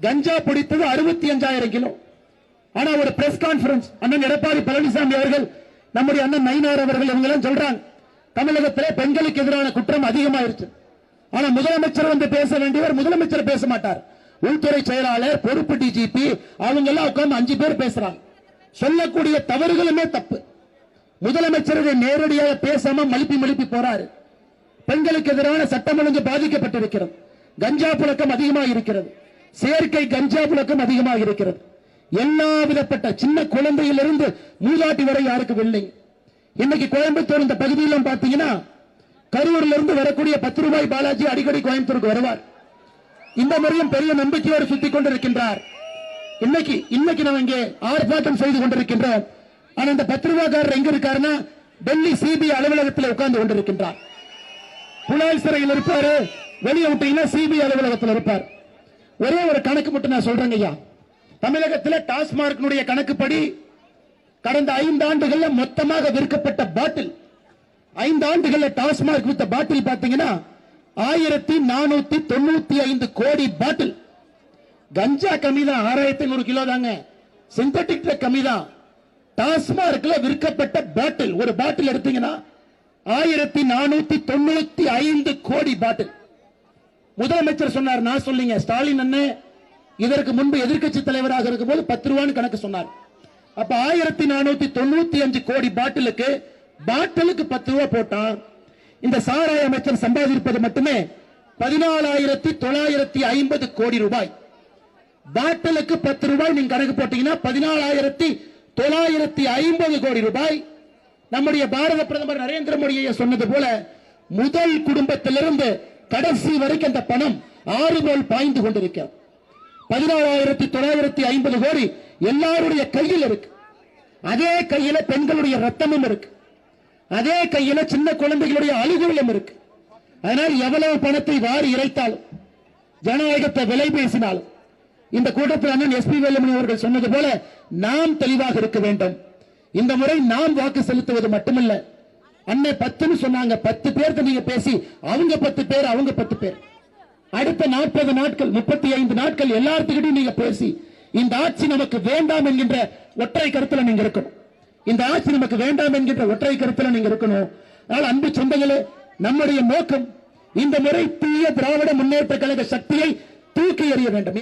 கஞ்சா பிடித்தது 65,000 கிலோ. ஆனா ஒரு பிரஸ் கான்பரன்ஸ் அண்ணன் எடப்பாடி பழனிசாமி அவர்கள், நம்முடைய அண்ணன் நயினார் அவர்கள் இவங்க எல்லாம் சொல்றாங்க, தமிழகத்திலே பெண்களுக்கு எதிரான குற்றம் அதிகமாயிருச்சு. ஆனா முதலமைச்சர் வந்து பேச வேண்டியவர் முதலமைச்சர் பேச மாட்டார். உள்துறை செயலாளர், பொறுப்பு டிஜிபி அவங்க எல்லாம் உட்கார்ந்து 5 பேர் பேசுறாங்க. சொல்லக்கூடிய தவறுகளுமே தப்பு. முதலமைச்சரை நேரடியாக பேசாம மழுப்பி போறாரு. பெண்களுக்கு எதிரான சட்டம் ஒழுங்கு பாதிக்கப்பட்டிருக்கிறது. கஞ்சா புழக்கம் அதிகமாக இருக்கிறது. செயற்கை கஞ்சா புழக்கம் அதிகமாக இருக்கிறது. எல்லா விதப்பட்ட சின்ன குழந்தையிலிருந்து மூதாட்டி வரை யாருக்கு வெள்ளை. இன்னைக்கு கோயம்புத்தூர் இந்த பகுதியிலும் பாத்தீங்கன்னா, கரூர்ல இருந்து வரக்கூடிய 10 ரூபாய் பாலாஜி அடிக்கடி கோயம்புத்தூருக்கு வருவார். இந்த முறையும் பெரிய நம்பிக்கையோடு சுத்திக் கொண்டிருக்கின்றார். இன்னைக்கு நம்ம இங்கே ஆர்ப்பாட்டம் செய்து கொண்டிருக்கின்றோம். ஆனா இந்த 10 ரூபாய்க்காரர் எங்க இருக்காருன்னா, டெல்லி சிபிஐ அலுவலகத்தில் உட்கார்ந்து கொண்டிருக்கின்றார். புலால் சிறையில் இருப்பாரு, வெளியே விட்டீங்கன்னா சிபிஐ அலுவலகத்தில் இருப்பார். ஒரே ஒரு கணக்கு மட்டும் நான் சொல்றேங்க ஐயா. தமிழகத்தில் டாஸ்மார்க் கணக்குப்படி கடந்த 5 ஆண்டுகள்ல மொத்தமாக விற்கப்பட்ட பாட்டில், 5 ஆண்டுகள்ல டாஸ்மார்க் வித்த பாட்டில் பாத்தீங்கன்னா 1495 கோடி பாட்டில். கஞ்சா கம்மி தான், 6500 கிலோ தாங்க. சிந்தட்டிக் கம்மி தான். டாஸ்மார்க்ல விற்கப்பட்ட பாட்டில், ஒரு பாட்டில் எடுத்தீங்கன்னா 1495 கோடி பாட்டில். முதலமைச்சர் சொன்னார், நான் சொல்லிங்க, ஸ்டாலின் அண்ணன் இதற்கு முன்பு எதிர்க்கட்சி தலைவராக இருக்கும் போது 10 ரூபான்னு கணக்கு சொன்னார். அப்ப 1495 கோடி பாட்டிலுக்கு 10 ரூபாய் போட்டான். இந்த சாராய அமைச்சர் சம்பாதிப்பது மட்டுமே 14,950 கோடி ரூபாய். பாட்டிலுக்கு 10 ரூபாய் நீங்க கணக்கு போட்டீங்கன்னா 14,950 கோடி ரூபாய். நம்முடைய பாரத பிரதமர் நரேந்திர மோடியை சொன்னது போல முதல் குடும்பத்திலிருந்து கடைசி வரைக்கும் அந்த பணம் ஆறு போல் பாய்ந்து கொண்டிருக்க 14,950 கோடி எல்லாருடைய கையில் இருக்கு. அதே கையில பெண்களுடைய ரத்தமும் இருக்கு. அதே கையில சின்ன குழந்தைகளுடைய அழுகுலம் இருக்கு. அதனால் எவ்வளவு பணத்தை வாரி இறைத்தாலும், ஜனநாயகத்தை விலை பேசினாலும், இந்த கூட்டத்தில் அண்ணன் எஸ்பி வேலுமணி அவர்கள் சொன்னது போல நாம் தெளிவாக இருக்க வேண்டும். இந்த முறை நாம் வாக்கு செலுத்துவது மட்டுமல்ல, அன்னை 10 சொன்னாங்க, 10 பேர் நீங்க பேசி அவங்க 10 பேர் அவங்க 10 பேர், அடுத்த 40 நாட்கள் 35 நாட்கள் எல்லாத்துக்கிட்டையும் நீங்க பேசி இந்த ஆட்சி நமக்கு வேண்டாம் என்கின்ற ஒற்றை கருத்துல நீங்க இருக்கணும். இந்த ஆட்சி நமக்கு வேண்டாம் என்கின்ற ஒற்றை கருத்துல நீங்க இருக்கணும். அதனால் அன்பு சொந்தங்களே, நம்முடைய நோக்கம் இந்த முறை தீய திராவிட முன்னேற்ற கழக சக்தியை தூக்கி எறிய வேண்டும்.